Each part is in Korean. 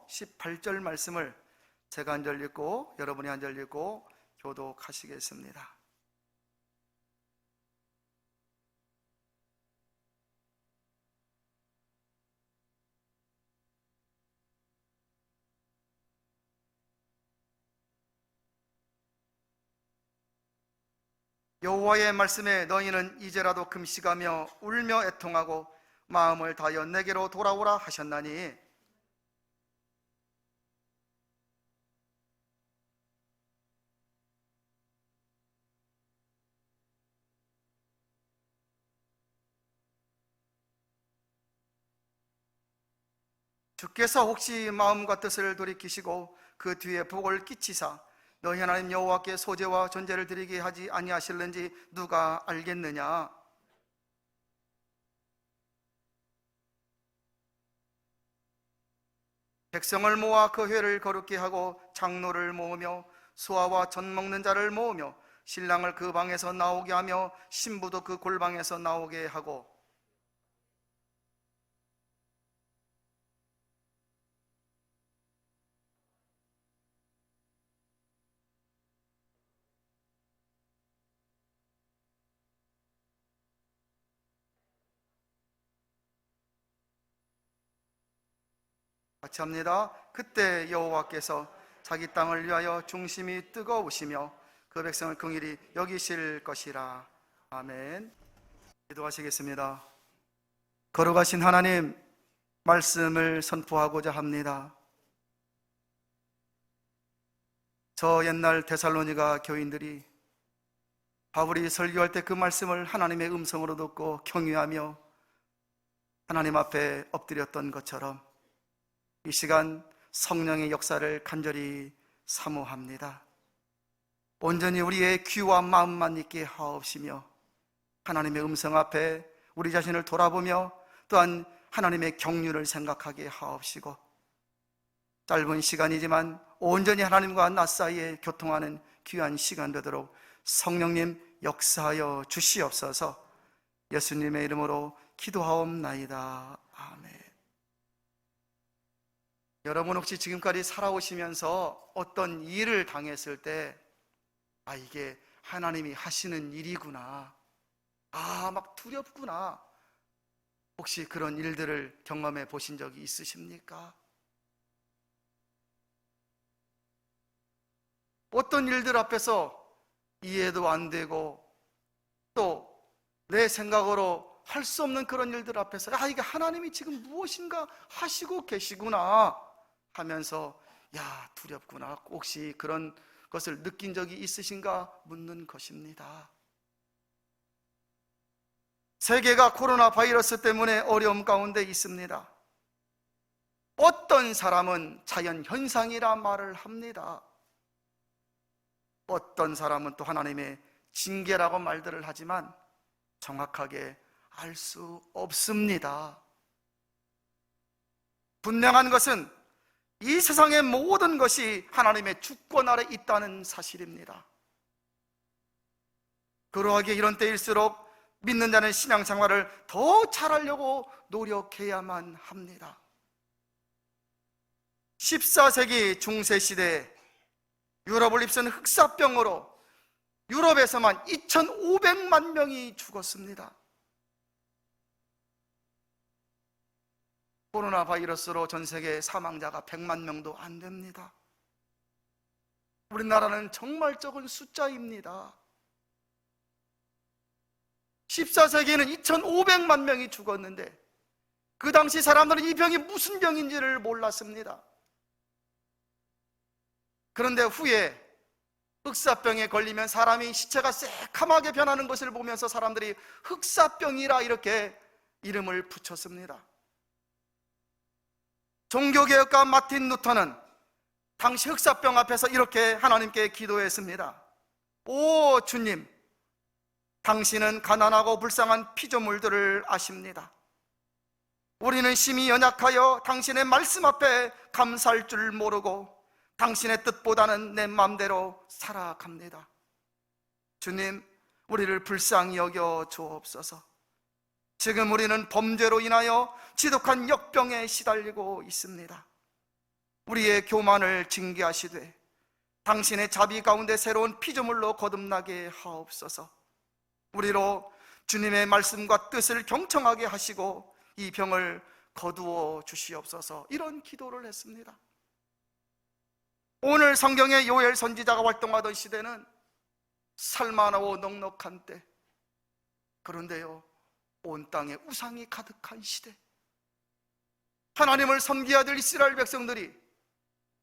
18절 말씀을 제가 한 절 읽고 여러분이 한 절 읽고 교독하시겠습니다. 여호와의 말씀에 너희는 이제라도 금식하며 울며 애통하고 마음을 다하여 내게로 돌아오라 하셨나니 주께서 혹시 마음과 뜻을 돌이키시고 그 뒤에 복을 끼치사 너희 하나님 여호와께 소제와 전제를 드리게 하지 아니하실는지 누가 알겠느냐? 백성을 모아 그 회를 거룩게 하고 장로를 모으며 수하와 젖 먹는 자를 모으며 신랑을 그 방에서 나오게 하며 신부도 그 골방에서 나오게 하고 같이 합니다. 그때 여호와께서 자기 땅을 위하여 중심이 뜨거우시며 그 백성을 긍휼히 여기실 것이라. 아멘. 기도하시겠습니다. 걸어가신 하나님, 말씀을 선포하고자 합니다. 저 옛날 데살로니가 교인들이 바울이 설교할 때 그 말씀을 하나님의 음성으로 듣고 경외하며 하나님 앞에 엎드렸던 것처럼 이 시간 성령의 역사를 간절히 사모합니다. 온전히 우리의 귀와 마음만 있게 하옵시며 하나님의 음성 앞에 우리 자신을 돌아보며 또한 하나님의 경륜을 생각하게 하옵시고 짧은 시간이지만 온전히 하나님과 나 사이에 교통하는 귀한 시간 되도록 성령님 역사하여 주시옵소서. 예수님의 이름으로 기도하옵나이다. 아멘. 여러분 혹시 지금까지 살아오시면서 어떤 일을 당했을 때 이게 하나님이 하시는 일이구나, 막 두렵구나, 혹시 그런 일들을 경험해 보신 적이 있으십니까? 어떤 일들 앞에서 이해도 안 되고 또 내 생각으로 할 수 없는 그런 일들 앞에서 이게 하나님이 지금 무엇인가 하시고 계시구나 하면서 두렵구나, 혹시 그런 것을 느낀 적이 있으신가 묻는 것입니다. 세계가 코로나 바이러스 때문에 어려움 가운데 있습니다. 어떤 사람은 자연 현상이라 말을 합니다. 어떤 사람은 또 하나님의 징계라고 말들을 하지만 정확하게 알 수 없습니다. 분명한 것은 이 세상의 모든 것이 하나님의 주권 아래 있다는 사실입니다. 그러하기에 이런 때일수록 믿는 자는 신앙생활을 더 잘하려고 노력해야만 합니다. 14세기 중세시대에 유럽을 휩쓴 흑사병으로 유럽에서만 2,500만 명이 죽었습니다. 코로나 바이러스로 전 세계 사망자가 100만 명도 안 됩니다. 우리나라는 정말 적은 숫자입니다. 14세기에는 2,500만 명이 죽었는데 그 당시 사람들은 이 병이 무슨 병인지를 몰랐습니다. 그런데 후에 흑사병에 걸리면 사람이 시체가 새카맣게 변하는 것을 보면서 사람들이 흑사병이라 이렇게 이름을 붙였습니다. 종교개혁가 마틴 루터는 당시 흑사병 앞에서 이렇게 하나님께 기도했습니다. 오 주님, 당신은 가난하고 불쌍한 피조물들을 아십니다. 우리는 심히 연약하여 당신의 말씀 앞에 감사할 줄 모르고 당신의 뜻보다는 내 마음대로 살아갑니다. 주님, 우리를 불쌍히 여겨 주옵소서. 지금 우리는 범죄로 인하여 지독한 역병에 시달리고 있습니다. 우리의 교만을 징계하시되 당신의 자비 가운데 새로운 피조물로 거듭나게 하옵소서. 우리로 주님의 말씀과 뜻을 경청하게 하시고 이 병을 거두어 주시옵소서. 이런 기도를 했습니다. 오늘 성경의 요엘 선지자가 활동하던 시대는 살만하고 넉넉한 때, 그런데요, 온 땅에 우상이 가득한 시대, 하나님을 섬겨야 될 이스라엘 백성들이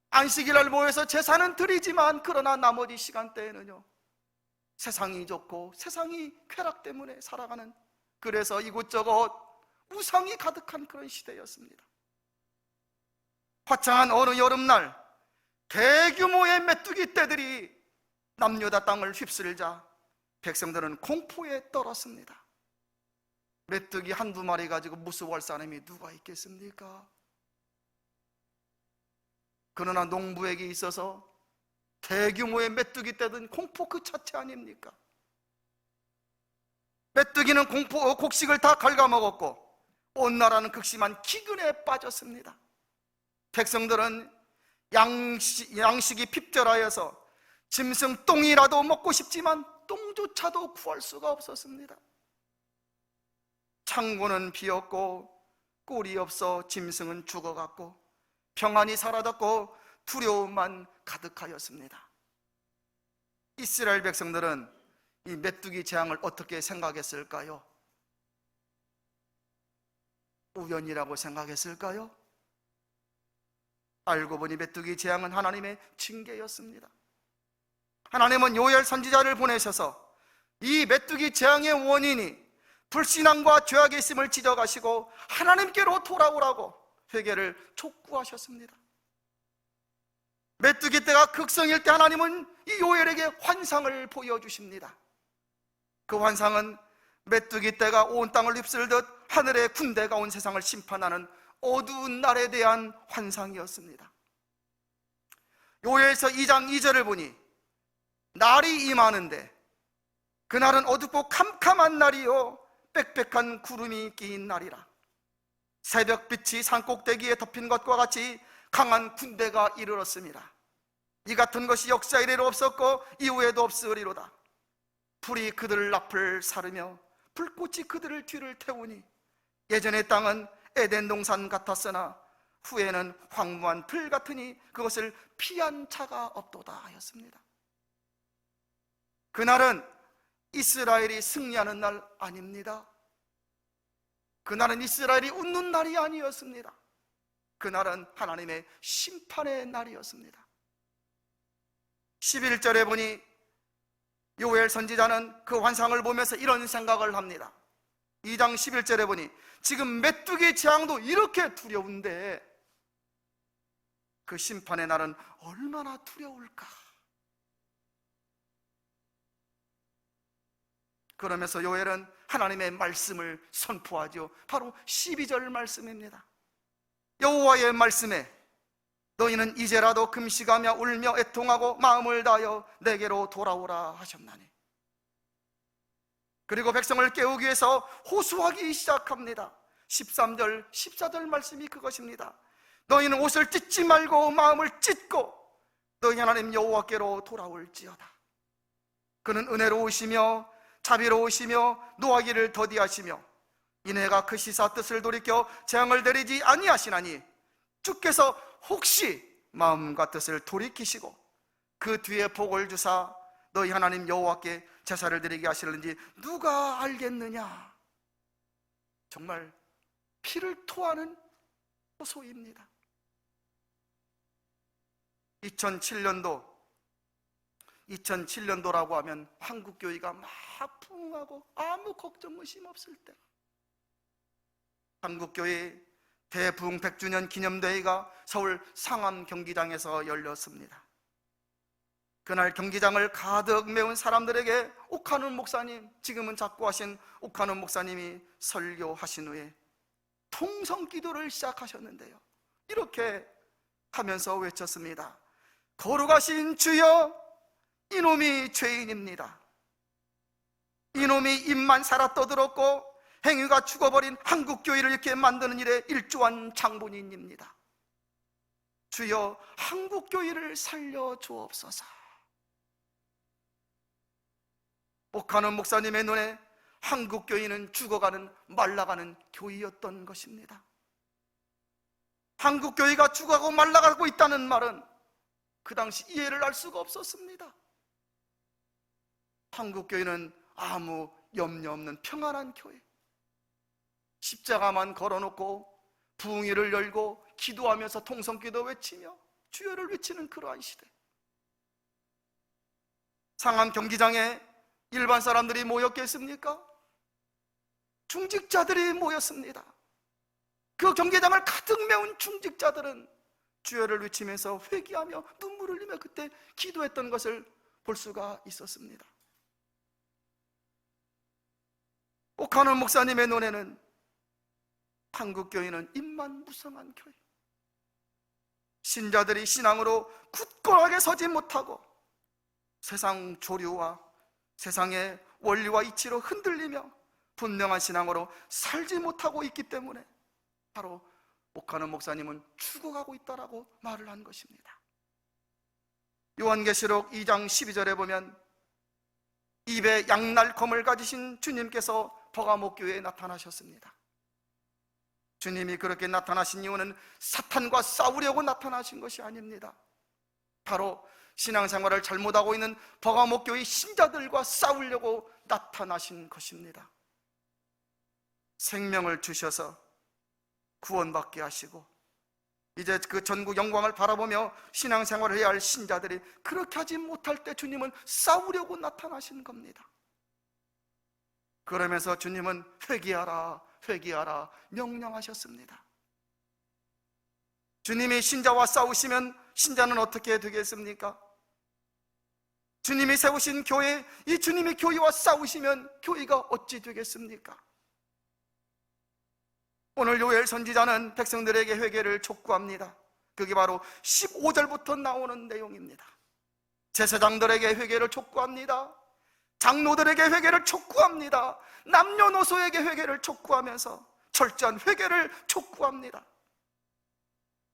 안식일날 모여서 제사는 드리지만 그러나 나머지 시간대에는요, 세상이 좋고 세상이 쾌락 때문에 살아가는, 그래서 이곳저곳 우상이 가득한 그런 시대였습니다. 화창한 어느 여름날 대규모의 메뚜기 떼들이 남유다 땅을 휩쓸자 백성들은 공포에 떨었습니다. 메뚜기 한두 마리 가지고 무서워할 사람이 누가 있겠습니까? 그러나 농부에게 있어서 대규모의 메뚜기 떼든 공포 그 자체 아닙니까? 메뚜기는 곡식을 다 갉아먹었고 온 나라는 극심한 기근에 빠졌습니다. 백성들은 양식이 핍절하여서 짐승 똥이라도 먹고 싶지만 똥조차도 구할 수가 없었습니다. 창고는 비었고 꿀이 없어 짐승은 죽어갔고 평안이 사라졌고 두려움만 가득하였습니다. 이스라엘 백성들은 이 메뚜기 재앙을 어떻게 생각했을까요? 우연이라고 생각했을까요? 알고 보니 메뚜기 재앙은 하나님의 징계였습니다. 하나님은 요엘 선지자를 보내셔서 이 메뚜기 재앙의 원인이 불신앙과 죄악에 있음을 지적하시고 하나님께로 돌아오라고 회개를 촉구하셨습니다. 메뚜기 떼가 극성일 때 하나님은 이 요엘에게 환상을 보여주십니다. 그 환상은 메뚜기 떼가 온 땅을 휩쓸듯 하늘의 군대가 온 세상을 심판하는 어두운 날에 대한 환상이었습니다. 요엘서 2장 2절을 보니 날이 임하는데 그날은 어둡고 캄캄한 날이요 빽빽한 구름이 끼인 날이라. 새벽빛이 산꼭대기에 덮인 것과 같이 강한 군대가 이르렀습니다. 이 같은 것이 역사 이래로 없었고 이후에도 없으리로다. 불이 그들 앞을 사르며 불꽃이 그들을 뒤를 태우니 예전의 땅은 에덴 동산 같았으나 후에는 황무한 풀 같으니 그것을 피한 자가 없도다 하였습니다. 그날은 이스라엘이 승리하는 날 아닙니다. 그날은 이스라엘이 웃는 날이 아니었습니다. 그날은 하나님의 심판의 날이었습니다. 11절에 보니 요엘 선지자는 그 환상을 보면서 이런 생각을 합니다. 2장 11절에 보니 지금 메뚜기 재앙도 이렇게 두려운데 그 심판의 날은 얼마나 두려울까. 그러면서 요엘은 하나님의 말씀을 선포하죠. 바로 12절 말씀입니다. 여호와의 말씀에 너희는 이제라도 금식하며 울며 애통하고 마음을 다하여 내게로 돌아오라 하셨나니. 그리고 백성을 깨우기 위해서 호소하기 시작합니다. 13절, 14절 말씀이 그것입니다. 너희는 옷을 찢지 말고 마음을 찢고 너희 하나님 여호와께로 돌아올지어다. 그는 은혜로우시며 자비로우시며 노하기를 더디하시며 이내가 그 시사 뜻을 돌이켜 재앙을 내리지 아니하시나니 주께서 혹시 마음과 뜻을 돌이키시고 그 뒤에 복을 주사 너희 하나님 여호와께 제사를 드리게 하시는지 누가 알겠느냐. 정말 피를 토하는 호소입니다. 2007년도라고 하면 한국교회가 막 부흥하고 아무 걱정 의심 없을 때 한국교회 대부흥 100주년 기념대회가 서울 상암 경기장에서 열렸습니다. 그날 경기장을 가득 메운 사람들에게 옥한훈 목사님, 지금은 작고하신 옥한훈 목사님이 설교하신 후에 통성기도를 시작하셨는데요, 이렇게 하면서 외쳤습니다. 거룩하신 주여, 이놈이 죄인입니다. 이놈이 입만 살아 떠들었고 행위가 죽어버린 한국교회를 이렇게 만드는 일에 일조한 장본인입니다. 주여 한국교회를 살려주옵소서. 옥하는 목사님의 눈에 한국교회는 죽어가는, 말라가는 교회였던 것입니다. 한국교회가 죽어가고 말라가고 있다는 말은 그 당시 이해를 할 수가 없었습니다. 한국교회는 아무 염려 없는 평안한 교회, 십자가만 걸어놓고 부흥회를 열고 기도하면서 통성기도 외치며 주여를 외치는 그러한 시대. 상암 경기장에 일반 사람들이 모였겠습니까? 중직자들이 모였습니다. 그 경기장을 가득 메운 중직자들은 주여를 외치면서 회개하며 눈물을 흘리며 그때 기도했던 것을 볼 수가 있었습니다. 옥하는 목사님의 눈에는 한국교회는 입만무성한 교회, 신자들이 신앙으로 굳건하게 서지 못하고 세상 조류와 세상의 원리와 이치로 흔들리며 분명한 신앙으로 살지 못하고 있기 때문에 바로 옥하는 목사님은 죽어가고 있다라고 말을 한 것입니다. 요한계시록 2장 12절에 보면 입에 양날검을 가지신 주님께서 버가모 교회에 나타나셨습니다. 주님이 그렇게 나타나신 이유는 사탄과 싸우려고 나타나신 것이 아닙니다. 바로 신앙생활을 잘못하고 있는 버가모 교회 신자들과 싸우려고 나타나신 것입니다. 생명을 주셔서 구원받게 하시고 이제 그 전국 영광을 바라보며 신앙생활을 해야 할 신자들이 그렇게 하지 못할 때 주님은 싸우려고 나타나신 겁니다. 그러면서 주님은 회개하라, 회개하라 명령하셨습니다. 주님이 신자와 싸우시면 신자는 어떻게 되겠습니까? 주님이 세우신 교회, 이 주님이 교회와 싸우시면 교회가 어찌 되겠습니까? 오늘 요엘 선지자는 백성들에게 회개를 촉구합니다. 그게 바로 15절부터 나오는 내용입니다. 제사장들에게 회개를 촉구합니다. 장로들에게 회개를 촉구합니다. 남녀노소에게 회개를 촉구하면서 철저한 회개를 촉구합니다.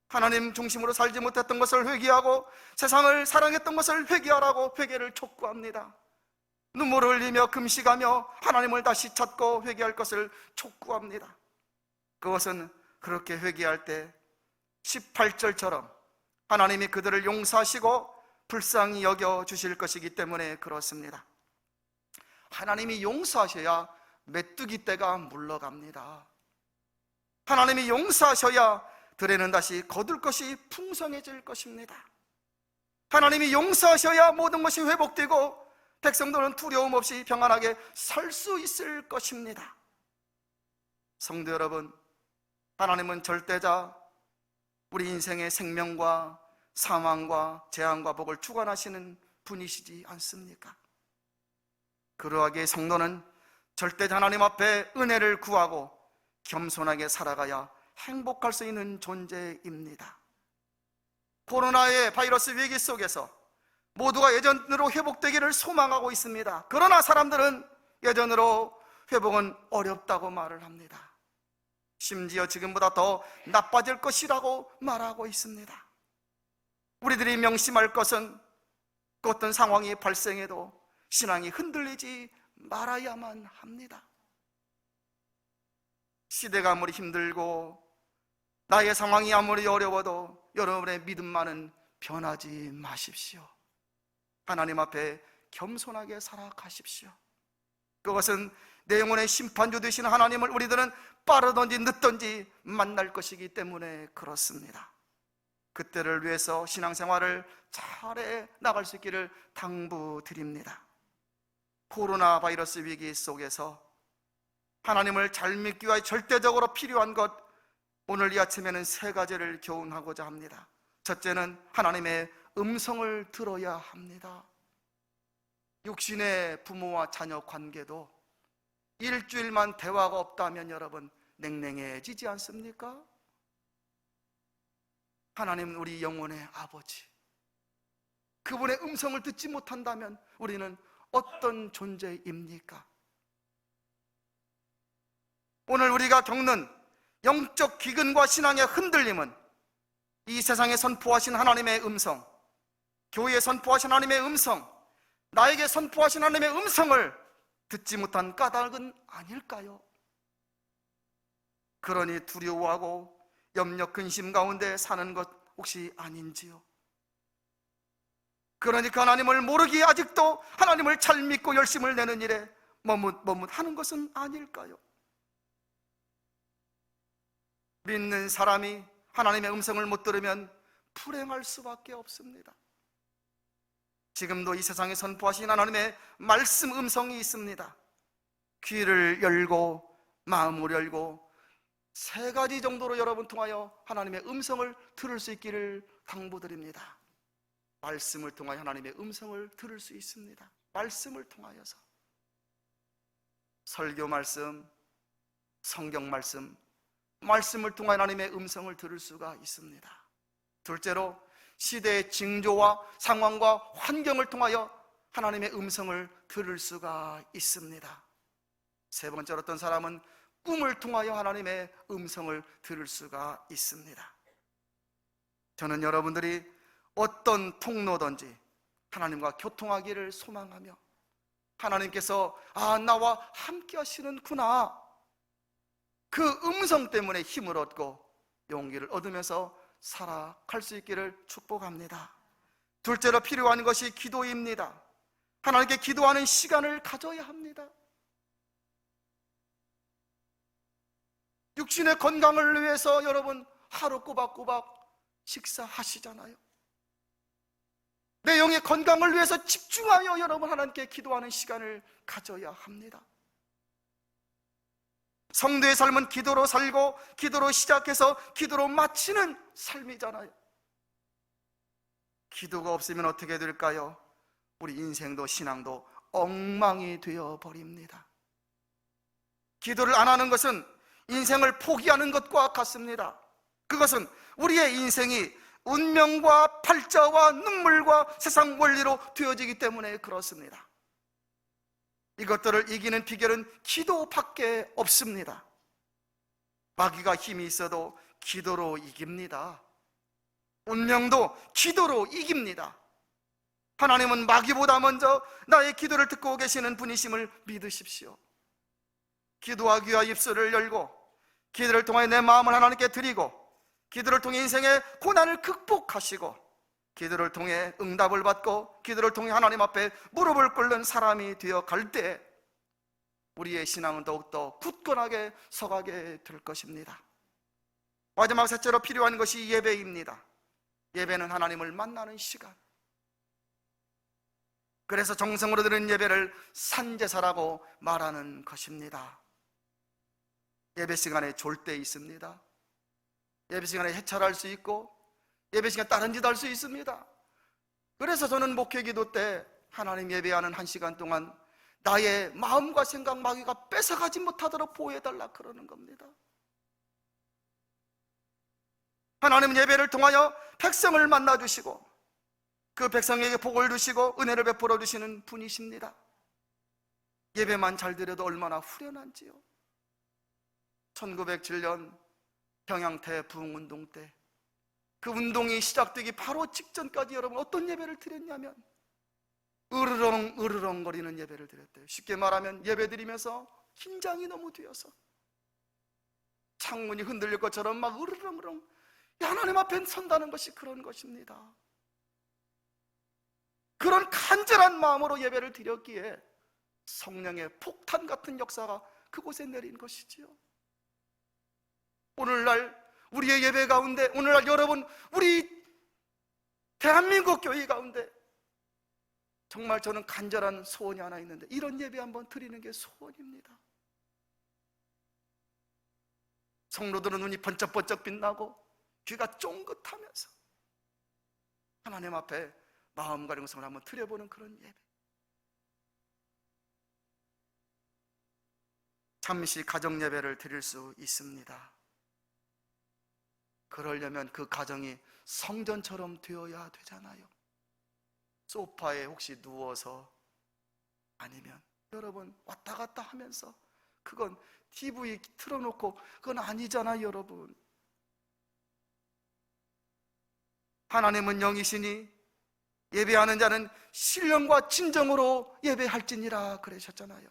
하나님 중심으로 살지 못했던 것을 회개하고 세상을 사랑했던 것을 회개하라고 회개를 촉구합니다. 눈물을 흘리며 금식하며 하나님을 다시 찾고 회개할 것을 촉구합니다. 그것은 그렇게 회개할 때 18절처럼 하나님이 그들을 용서하시고 불쌍히 여겨주실 것이기 때문에 그렇습니다. 하나님이 용서하셔야 메뚜기 떼가 물러갑니다. 하나님이 용서하셔야 들에는 다시 거둘 것이 풍성해질 것입니다. 하나님이 용서하셔야 모든 것이 회복되고 백성들은 두려움 없이 평안하게 살 수 있을 것입니다. 성도 여러분, 하나님은 절대자, 우리 인생의 생명과 사망과 재앙과 복을 주관하시는 분이시지 않습니까? 그러하기에 성도는 절대자 하나님 앞에 은혜를 구하고 겸손하게 살아가야 행복할 수 있는 존재입니다. 코로나의 바이러스 위기 속에서 모두가 예전으로 회복되기를 소망하고 있습니다. 그러나 사람들은 예전으로 회복은 어렵다고 말을 합니다. 심지어 지금보다 더 나빠질 것이라고 말하고 있습니다. 우리들이 명심할 것은 그 어떤 상황이 발생해도 신앙이 흔들리지 말아야만 합니다. 시대가 아무리 힘들고 나의 상황이 아무리 어려워도 여러분의 믿음만은 변하지 마십시오. 하나님 앞에 겸손하게 살아가십시오. 그것은 내 영혼의 심판주 되신 하나님을 우리들은 빠르든지 늦든지 만날 것이기 때문에 그렇습니다. 그때를 위해서 신앙생활을 잘해 나갈 수 있기를 당부드립니다. 코로나 바이러스 위기 속에서 하나님을 잘 믿기 위해 절대적으로 필요한 것, 오늘 이 아침에는 세 가지를 교훈하고자 합니다. 첫째는 하나님의 음성을 들어야 합니다. 육신의 부모와 자녀 관계도 일주일만 대화가 없다면 여러분 냉랭해지지 않습니까? 하나님 우리 영혼의 아버지, 그분의 음성을 듣지 못한다면 우리는 어떤 존재입니까? 오늘 우리가 겪는 영적 기근과 신앙의 흔들림은 이 세상에 선포하신 하나님의 음성, 교회에 선포하신 하나님의 음성, 나에게 선포하신 하나님의 음성을 듣지 못한 까닭은 아닐까요? 그러니 두려워하고 염려 근심 가운데 사는 것 혹시 아닌지요? 그러니까 하나님을 모르기에 아직도 하나님을 잘 믿고 열심을 내는 일에 머뭇하는 것은 아닐까요? 믿는 사람이 하나님의 음성을 못 들으면 불행할 수밖에 없습니다. 지금도 이 세상에 선포하신 하나님의 말씀 음성이 있습니다. 귀를 열고 마음을 열고 세 가지 정도로 여러분 통하여 하나님의 음성을 들을 수 있기를 당부드립니다. 말씀을 통하여 하나님의 음성을 들을 수 있습니다. 말씀을 통하여서 설교 말씀, 성경 말씀, 말씀을 통하여 하나님의 음성을 들을 수가 있습니다. 둘째로 시대의 징조와 상황과 환경을 통하여 하나님의 음성을 들을 수가 있습니다. 세 번째로 어떤 사람은 꿈을 통하여 하나님의 음성을 들을 수가 있습니다. 저는 여러분들이 어떤 통로든지 하나님과 교통하기를 소망하며 하나님께서 나와 함께 하시는구나, 그 음성 때문에 힘을 얻고 용기를 얻으면서 살아갈 수 있기를 축복합니다. 둘째로 필요한 것이 기도입니다. 하나님께 기도하는 시간을 가져야 합니다. 육신의 건강을 위해서 여러분 하루 꼬박꼬박 식사하시잖아요. 내 영의 건강을 위해서 집중하여 여러분 하나님께 기도하는 시간을 가져야 합니다. 성도의 삶은 기도로 살고 기도로 시작해서 기도로 마치는 삶이잖아요. 기도가 없으면 어떻게 될까요? 우리 인생도 신앙도 엉망이 되어버립니다. 기도를 안 하는 것은 인생을 포기하는 것과 같습니다. 그것은 우리의 인생이 운명과 팔자와 눈물과 세상 원리로 되어지기 때문에 그렇습니다. 이것들을 이기는 비결은 기도밖에 없습니다. 마귀가 힘이 있어도 기도로 이깁니다. 운명도 기도로 이깁니다. 하나님은 마귀보다 먼저 나의 기도를 듣고 계시는 분이심을 믿으십시오. 기도하기 위하여 입술을 열고 기도를 통해 내 마음을 하나님께 드리고 기도를 통해 인생의 고난을 극복하시고 기도를 통해 응답을 받고 기도를 통해 하나님 앞에 무릎을 꿇는 사람이 되어 갈 때 우리의 신앙은 더욱더 굳건하게 서가게 될 것입니다. 마지막 셋째로 필요한 것이 예배입니다. 예배는 하나님을 만나는 시간. 그래서 정성으로 드리는 예배를 산제사라고 말하는 것입니다. 예배 시간에 졸 때 있습니다. 예배 시간에 해찰할 수 있고 예배 시간에 다른 짓 할 수 있습니다. 그래서 저는 목회 기도 때 하나님 예배하는 1시간 동안 나의 마음과 생각 마귀가 뺏어가지 못하도록 보호해달라 그러는 겁니다. 하나님은 예배를 통하여 백성을 만나주시고 그 백성에게 복을 주시고 은혜를 베풀어 주시는 분이십니다. 예배만 잘 드려도 얼마나 후련한지요. 1907년 평양태 부흥운동 때 그 운동이 시작되기 바로 직전까지 여러분 어떤 예배를 드렸냐면 으르렁 거리는 예배를 드렸대요. 쉽게 말하면 예배 드리면서 긴장이 너무 되어서 창문이 흔들릴 것처럼 막 으르렁 하나님 앞에 선다는 것이 그런 것입니다. 그런 간절한 마음으로 예배를 드렸기에 성령의 폭탄 같은 역사가 그곳에 내린 것이지요. 오늘날 우리의 예배 가운데, 오늘날 여러분 우리 대한민국 교회 가운데 정말 저는 간절한 소원이 하나 있는데 이런 예배 한번 드리는 게 소원입니다. 성도들은 눈이 번쩍번쩍 빛나고 귀가 쫑긋하면서 하나님 앞에 마음과 영성을 한번 드려보는 그런 예배. 잠시 가정 예배를 드릴 수 있습니다. 그러려면 그 가정이 성전처럼 되어야 되잖아요. 소파에 혹시 누워서 아니면 여러분 왔다 갔다 하면서 그건 TV 틀어놓고 그건 아니잖아요. 여러분 하나님은 영이시니 예배하는 자는 신령과 진정으로 예배할지니라 그러셨잖아요.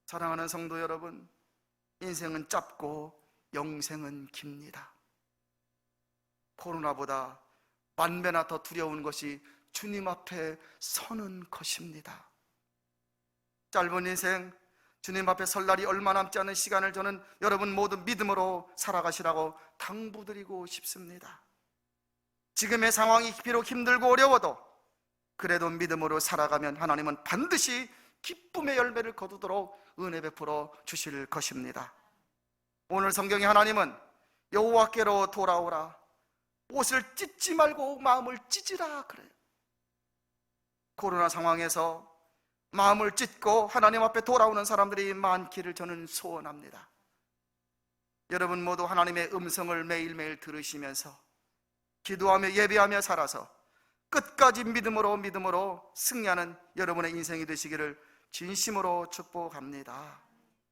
사랑하는 성도 여러분, 인생은 짧고 영생은 깁니다. 코로나보다 만배나 더 두려운 것이 주님 앞에 서는 것입니다. 짧은 인생, 주님 앞에 설 날이 얼마 남지 않은 시간을 저는 여러분 모두 믿음으로 살아가시라고 당부드리고 싶습니다. 지금의 상황이 비록 힘들고 어려워도 그래도 믿음으로 살아가면 하나님은 반드시 기쁨의 열매를 거두도록 은혜 베풀어 주실 것입니다. 오늘 성경에 하나님은 여호와께로 돌아오라, 옷을 찢지 말고 마음을 찢으라 그래요. 코로나 상황에서 마음을 찢고 하나님 앞에 돌아오는 사람들이 많기를 저는 소원합니다. 여러분 모두 하나님의 음성을 매일매일 들으시면서 기도하며 예배하며 살아서 끝까지 믿음으로 승리하는 여러분의 인생이 되시기를 진심으로 축복합니다.